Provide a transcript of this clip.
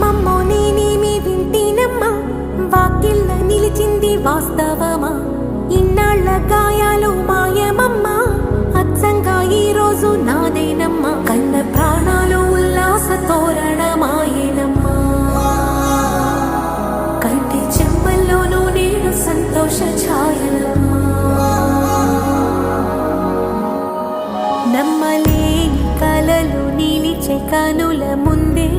అమ్మమ్మో నేనేమి వింటేనమ్మా, వాకిళ్ళ నిలిచింది వాస్తవమా, ఇన్నాళ్ల గాయాలు మాయమమ్మా, అచ్చంగా ఈ రోజు నాదేనమ్మా, కన్న ప్రాణాలు ఉల్లాస తోరణమాయేనమ్మా, కంటి చెమ్మల్లోనూ నేను సంతోష ఛాయలమ్మా. నమ్మలేని కలలు నిలిచే కనుల ముందే